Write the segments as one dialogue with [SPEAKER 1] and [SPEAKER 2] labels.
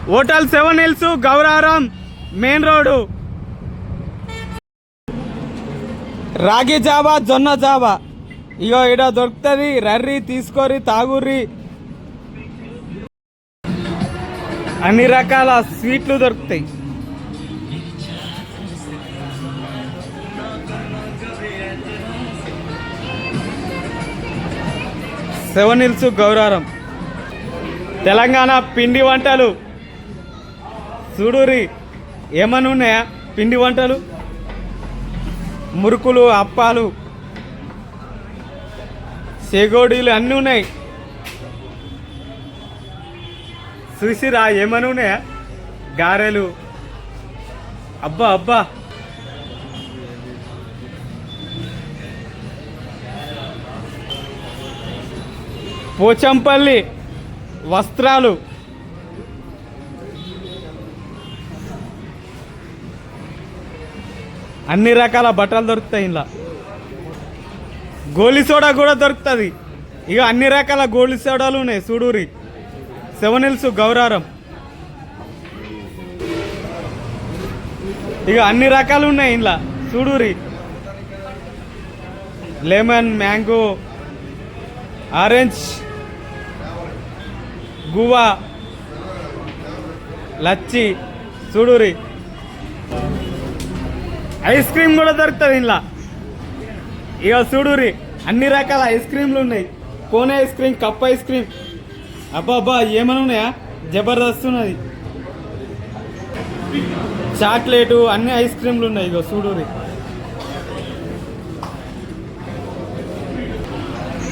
[SPEAKER 1] Hotel 7 hills Gauraram main road. రాగి Java జొన్న Java ఇగో ఈడ దొరుకుతుంది. రర్రి తీసుకోరి తాగుర్రి. అన్ని రకాల స్వీట్లు దొరుకుతాయి. Seven hills Gauraram. తెలంగాణ పిండి వంటలు చూడురి ఏమన్నా ఉన్నాయా? పిండి వంటలు, మురుకులు, అప్పాలు, చేగోడీలు అన్నీ ఉన్నాయి. చూసిరా ఏమన్నా ఉన్నాయా? గారెలు, అబ్బా అబ్బా. పోచంపల్లి వస్త్రాలు, అన్ని రకాల బట్టలు దొరుకుతాయి. ఇలా గోలీ సోడా కూడా దొరుకుతుంది. ఇక అన్ని రకాల గోలీ సోడాలు ఉన్నాయి. చూడూరి 7 హిల్స్ గౌరారం. ఇక అన్ని రకాలు ఉన్నాయి ఇలా. Chuduri lemon, mango, orange, guava, లచ్చి. చూడూరి ఐస్ క్రీమ్ కూడా దొరుకుతుంది ఇంట్లో. ఇక చూడురి అన్ని రకాల ఐస్ క్రీమ్లు ఉన్నాయి. Cone ice cream, cup ice cream, అబ్బా అబ్బా ఏమైనా ఉన్నాయా? జబర్దస్త్ ఉన్నది. చాక్లెటు అన్ని ఐస్ క్రీమ్లు ఉన్నాయి. ఇగో చూడురి.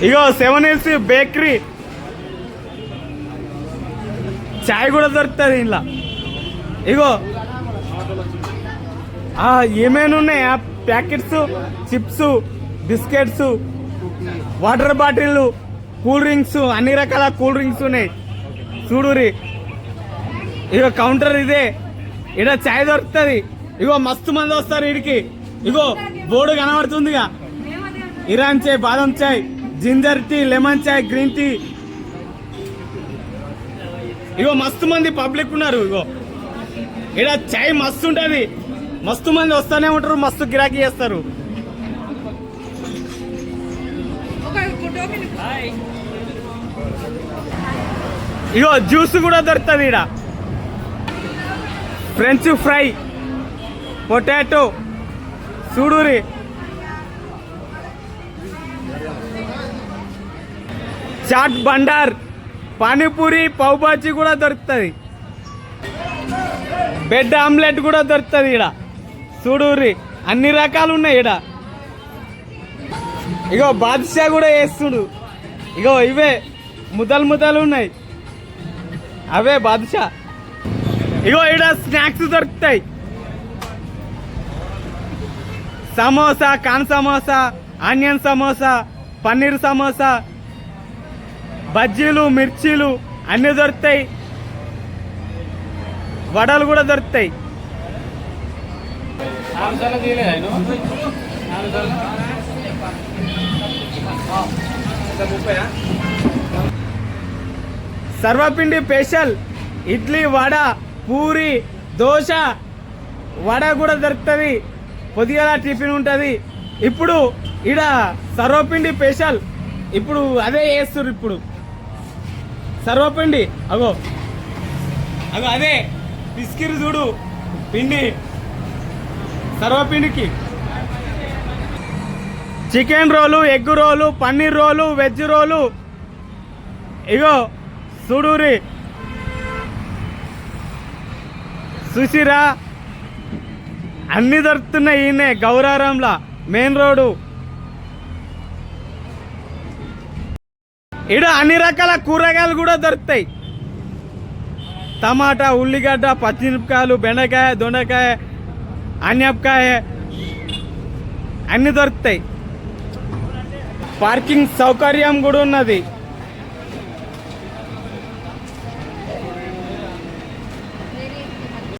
[SPEAKER 1] ఇగో 7 హిల్స్ బేకరీ. చాయ్ కూడా దొరుకుతుంది ఇంట్లో. ఇగో ఏమైనా ఉన్నాయా? ప్యాకెట్స్, చిప్స్, బిస్కెట్స్, వాటర్ బాటిళ్ళు, కూల్ డ్రింక్స్, అన్ని రకాల కూల్ డ్రింక్స్ ఉన్నాయి. చూడురి ఇగో కౌంటర్ ఇదే. ఇక్కడ చాయ్ దొరుకుతుంది. ఇగో మస్తు మంది వస్తారు వీడికి. ఇగో బోర్డు కనబడుతుందిగా. ఇరాన్ చాయ్, బాదం చాయ్, జింజర్ టీ, లెమన్ చాయ్, గ్రీన్ టీ. ఇగో మస్తు మంది పబ్లిక్ ఉన్నారు. ఇగో ఇక్కడ చాయ్ మస్తు ఉంటుంది. మస్తు మంది వస్తూనే ఉంటారు. మస్తు గిరాకీ చేస్తారు. ఇగో జ్యూస్ కూడా దొరుకుతుంది ఈడ. French fry, potato. Chuduri Chaat Bhandar, panipuri, pav bhaji కూడా దొరుకుతుంది. బెడ్ ఆమ్లెట్ కూడా దొరుకుతుంది ఈడ. చూడుర్రి అన్ని రకాలు ఉన్నాయి ఈడ. ఇగో బాదుషా కూడా వేస్తుడు. ఇగో ఇవే ముద్దలు ఉన్నాయి. అవే బాదుషా. ఇగో ఈడ స్నాక్స్ దొరుకుతాయి. సమోసా, కాన్ సమోసా, ఆనియన్ సమోసా, పన్నీర్ సమోసా, బజ్జీలు, మిర్చీలు అన్నీ దొరుకుతాయి. వడలు కూడా దొరుకుతాయి. సర్వపిండి స్పెషల్ ఇడ్లీ, వడ, పూరి, దోశ. వడ కూడా దొరుకుతుంది. పొద్దుగాల టిఫిన్ ఉంటుంది. ఇప్పుడు ఈడ సర్వపిండి స్పెషల్. ఇప్పుడు అదే వేస్తారు. ఇప్పుడు సర్వపిండి అగో అగో అదే బిస్కిరి చూడు. పిండి సర్వపిండికి చికెన్ రోలు, ఎగ్ రోలు, పన్నీర్ రోలు, వెజ్ రోలు. ఇగో చూడురి చూసిరా అన్ని దొరుకుతున్నాయి. ఈయనే గౌరారంలా మెయిన్ రోడ్డు. ఈడ అన్ని రకాల కూరగాయలు కూడా దొరుకుతాయి. టమాటా, ఉల్లిగడ్డ, పచ్చిమిరపకాయలు, బెండకాయ, దొండకాయ, ఆనియపకాయ అన్ని దొరుకుతాయి. పార్కింగ్ సౌకర్యం కూడా ఉన్నది.